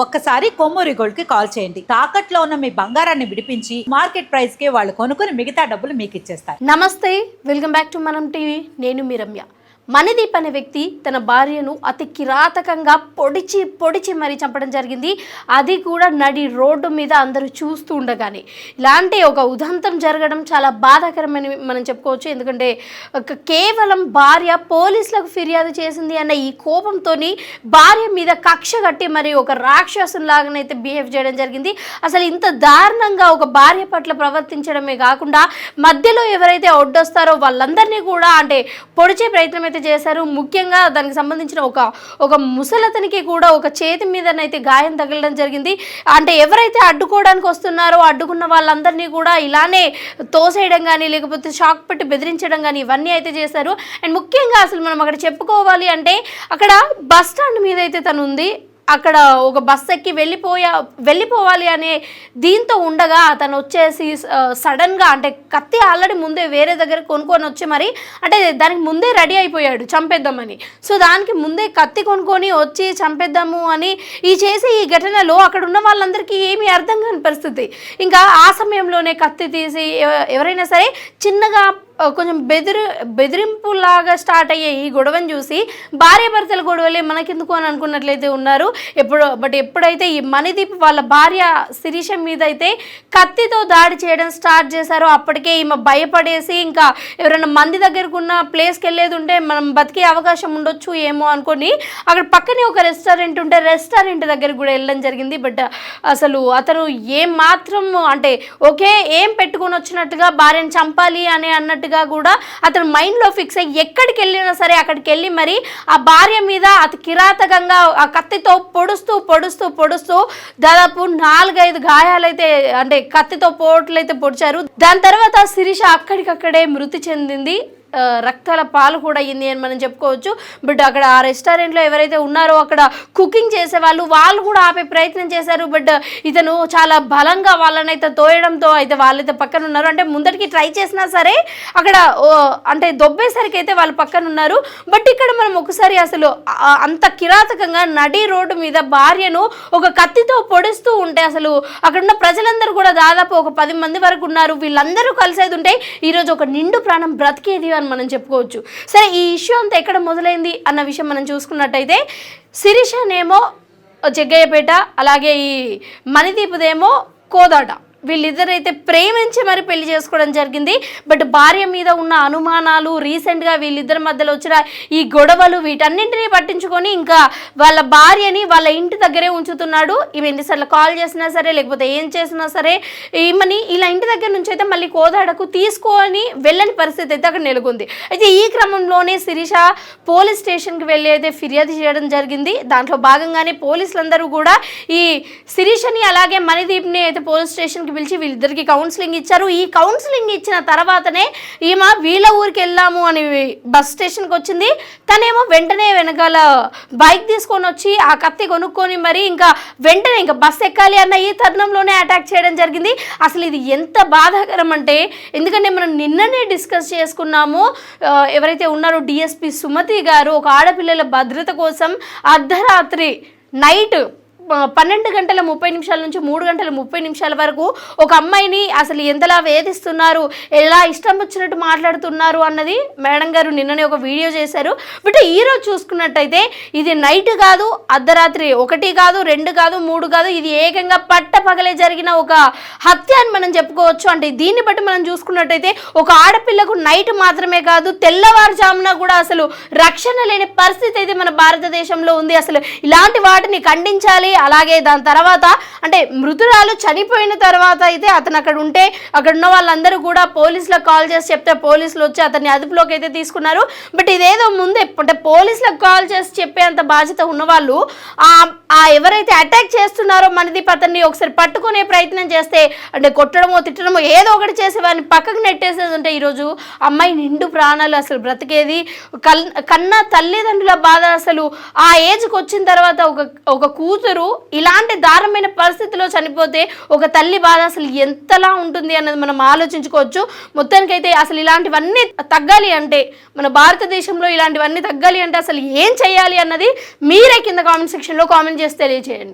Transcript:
ఒక్కసారి కొమ్మూరి గోల్డ్ కి కాల్ చేయండి. తాకట్లో ఉన్న మీ బంగారాన్ని విడిపించి మార్కెట్ ప్రైస్ కి వాళ్ళు కొనుక్కుని మిగతా డబ్బులు మీకు ఇచ్చేస్తారు. నమస్తే, వెల్కమ్ బ్యాక్ టు మనం టీవీ. నేను మీ రమ్య. మణిదీప్ అనే వ్యక్తి తన భార్యను అతి కిరాతకంగా పొడిచి మరీ చంపడం జరిగింది. అది కూడా నడి రోడ్డు మీద అందరూ చూస్తూ ఉండగానే ఇలాంటి ఒక ఉదంతం జరగడం చాలా బాధాకరమని మనం చెప్పుకోవచ్చు. ఎందుకంటే కేవలం భార్య పోలీసులకు ఫిర్యాదు చేసింది అన్న ఈ కోపంతో భార్య మీద కక్ష కట్టి మరి ఒక రాక్షసులాగానైతే బిహేవ్ చేయడం జరిగింది. అసలు ఇంత దారుణంగా ఒక భార్య పట్ల ప్రవర్తించడమే కాకుండా మధ్యలో ఎవరైతే ఒడ్డొస్తారో వాళ్ళందరినీ కూడా అంటే పొడిచే ప్రయత్నం చేశారు. ముఖ్యంగా దానికి సంబంధించిన ఒక ముసలతనికి కూడా ఒక చేతి మీదనైతే గాయం తగలడం జరిగింది. అంటే ఎవరైతే అడ్డుకోవడానికి వస్తున్నారో అడ్డుకున్న వాళ్ళందరినీ కూడా ఇలానే తోసేయడం కానీ లేకపోతే షాక్ పెట్టి బెదిరించడం కానీ ఇవన్నీ అయితే చేశారు. అండ్ ముఖ్యంగా అసలు మనం అక్కడ చెప్పుకోవాలి అంటే అక్కడ బస్ స్టాండ్ మీద అయితే తను ఉంది. అక్కడ ఒక బస్ ఎక్కి వెళ్ళిపోవాలి అనే దీంతో ఉండగా అతను వచ్చేసి సడన్గా అంటే కత్తి ఆల్రెడీ ముందే వేరే దగ్గర కొనుక్కొని వచ్చి మరి అంటే దానికి ముందే రెడీ అయిపోయాడు చంపేద్దామని. సో దానికి ముందే కత్తి కొనుక్కొని వచ్చి చంపేద్దాము అని ఈ ఘటనలో అక్కడ ఉన్న వాళ్ళందరికీ ఏమీ అర్థం కాని పరిస్థితి. ఇంకా ఆ సమయంలోనే కత్తి తీసి ఎవరైనా సరే చిన్నగా కొంచెం బెదిరింపులాగా స్టార్ట్ అయ్యే ఈ గొడవను చూసి భార్యాభర్తల గొడవలే మనకెందుకు అని అనుకున్నట్లయితే ఉన్నారు. ఎప్పుడైతే ఈ మణిదీప్ వాళ్ళ భార్య శిరీష మీద అయితే కత్తితో దాడి చేయడం స్టార్ట్ చేశారో అప్పటికే ఈమె భయపడేసి ఇంకా ఎవరైనా మంది దగ్గరకు ఉన్న ప్లేస్కి వెళ్ళేది ఉంటే మనం బతికే అవకాశం ఉండొచ్చు ఏమో అనుకొని అక్కడ పక్కనే ఒక రెస్టారెంట్ ఉంటే రెస్టారెంట్ దగ్గరకు కూడా వెళ్ళడం జరిగింది. బట్ అసలు అతను ఏం మాత్రం అంటే ఓకే ఏం పెట్టుకొని వచ్చినట్టుగా భార్యను చంపాలి అని అన్నట్టుగా కూడా అతను మైండ్లో ఫిక్స్ అయ్యి ఎక్కడికి వెళ్ళినా సరే అక్కడికి వెళ్ళి మరి ఆ భార్య మీద అతి కిరాతకంగా ఆ కత్తితో పొడుస్తూ దాదాపు 4-5 గాయాలైతే అంటే కత్తితో పోట్లయితే పొడిచారు. దాని తర్వాత శిరీష అక్కడికక్కడే మృతి చెందింది. రక్తాల పాలు కూడా అయ్యింది అని మనం చెప్పుకోవచ్చు. బట్ అక్కడ ఆ రెస్టారెంట్లో ఎవరైతే ఉన్నారో అక్కడ కుకింగ్ చేసే వాళ్ళు కూడా ఆపే ప్రయత్నం చేశారు. బట్ ఇతను చాలా బలంగా వాళ్ళనైతే తోయడంతో అయితే వాళ్ళైతే పక్కన ఉన్నారు. అంటే ముందటికి ట్రై చేసినా సరే అక్కడ అంటే దొబ్బేసరికి అయితే వాళ్ళు పక్కన ఉన్నారు. బట్ ఇక్కడ మనం ఒకసారి అసలు అంత కిరాతకంగా నడి రోడ్డు మీద భార్యను ఒక కత్తితో పొడుస్తూ ఉంటే అసలు అక్కడున్న ప్రజలందరూ కూడా దాదాపు ఒక 10 మంది వరకు ఉన్నారు. వీళ్ళందరూ కలిసేది ఉంటే ఈరోజు ఒక నిండు ప్రాణం బ్రతికేది అని మనం చెప్పుకోవచ్చు. సరే, ఈ ఇష్యూ అంతా ఎక్కడ మొదలైంది అన్న విషయం మనం చూసుకున్నట్టయితే శిరీషనేమో జగ్గయ్యపేట, అలాగే ఈ మణిదీప్దేమో కోదాడ. వీళ్ళిద్దరైతే ప్రేమించి మరి పెళ్లి చేసుకోవడం జరిగింది. బట్ భార్య మీద ఉన్న అనుమానాలు, రీసెంట్గా వీళ్ళిద్దరి మధ్యలో వచ్చిన ఈ గొడవలు వీటన్నింటినీ పట్టించుకొని ఇంకా వాళ్ళ భార్యని వాళ్ళ ఇంటి దగ్గరే ఉంచుతున్నాడు. ఇవి ఎన్నిసార్లు కాల్ చేసినా సరే లేకపోతే ఏం చేసినా సరే ఈమెని ఇలా ఇంటి దగ్గర నుంచి అయితే మళ్ళీ కోదాడకు తీసుకొని వెళ్ళని పరిస్థితి అయితే అక్కడ నెలకొంది. అయితే ఈ క్రమంలోనే శిరీష పోలీస్ స్టేషన్కి వెళ్ళి అయితే ఫిర్యాదు చేయడం జరిగింది. దాంట్లో భాగంగానే పోలీసులందరూ కూడా ఈ శిరీషని అలాగే మణిదీప్ని అయితే పోలీస్ స్టేషన్కి పిలిచి వీళ్ళిద్దరికి కౌన్సిలింగ్ ఇచ్చారు. ఈ కౌన్సిలింగ్ ఇచ్చిన తర్వాతనే ఈమె వీళ్ళ ఊరికి వెళ్దాము అని బస్ స్టేషన్కి వచ్చింది. తనేమో వెంటనే వెనకాల బైక్ తీసుకొని వచ్చి ఆ కత్తి కొనుక్కొని మరి ఇంకా వెంటనే ఇంకా బస్ ఎక్కాలి అన్న ఈ తరుణంలోనే అటాక్ చేయడం జరిగింది. అసలు ఇది ఎంత బాధాకరం అంటే ఎందుకంటే మనం నిన్ననే డిస్కస్ చేసుకున్నాము. ఎవరైతే ఉన్నారో డిఎస్పి సుమతి గారు ఒక ఆడపిల్లల భద్రత కోసం అర్ధరాత్రి నైట్ 12:30 నుంచి 3:30 వరకు ఒక అమ్మాయిని అసలు ఎంతలా వేధిస్తున్నారు, ఎలా ఇష్టం వచ్చినట్టు మాట్లాడుతున్నారు అన్నది మేడం గారు నిన్ననే ఒక వీడియో చేశారు. బట్ ఈరోజు చూసుకున్నట్టయితే ఇది నైట్ కాదు, అర్ధరాత్రి 1 కాదు, 2 కాదు, 3 కాదు, ఇది ఏకంగా పట్టపగలే జరిగిన ఒక హత్య అని మనం చెప్పుకోవచ్చు. అంటే దీన్ని బట్టి మనం చూసుకున్నట్టయితే ఒక ఆడపిల్లకు నైట్ మాత్రమే కాదు తెల్లవారుజామున కూడా అసలు రక్షణ లేని పరిస్థితి అయితే మన భారతదేశంలో ఉంది. అసలు ఇలాంటి వాటిని ఖండించాలి. అలాగే దాని తర్వాత అంటే మృతురాలు చనిపోయిన తర్వాత అయితే అతను అక్కడ ఉంటే అక్కడ ఉన్న వాళ్ళందరూ కూడా పోలీసులకు కాల్ చేసి చెప్తే పోలీసులు వచ్చి అతన్ని అదుపులోకి అయితే తీసుకున్నారు. బట్ ఇదేదో ముందే అంటే పోలీసులకు కాల్ చేసి చెప్పేంత బాధ్యత ఉన్నవాళ్ళు ఎవరైతే అటాక్ చేస్తున్నారో మణిదీప్ అతన్ని ఒకసారి పట్టుకునే ప్రయత్నం చేస్తే అంటే కొట్టడమో తిట్టడమో ఏదో ఒకటి చేసి వారిని పక్కకు నెట్టేసేది ఉంటే ఈరోజు అమ్మాయి నిండు ప్రాణాలు అసలు బ్రతికేది. కన్నా తల్లిదండ్రుల బాధ అసలు ఆ ఏజ్కి వచ్చిన తర్వాత ఒక కూతురు ఇలాంటి దారుణమైన పరిస్థితిలో చనిపోతే ఒక తల్లి బాధ అసలు ఎంతలా ఉంటుంది అన్నది మనం ఆలోచించుకోవచ్చు. మొత్తానికైతే అసలు ఇలాంటివన్నీ తగ్గాలి అంటే మన భారతదేశంలో ఇలాంటివన్నీ తగ్గాలి అంటే అసలు ఏం చేయాలి అన్నది మీరే కింద కామెంట్ సెక్షన్లో కామెంట్ చేసి తెలియజేయండి.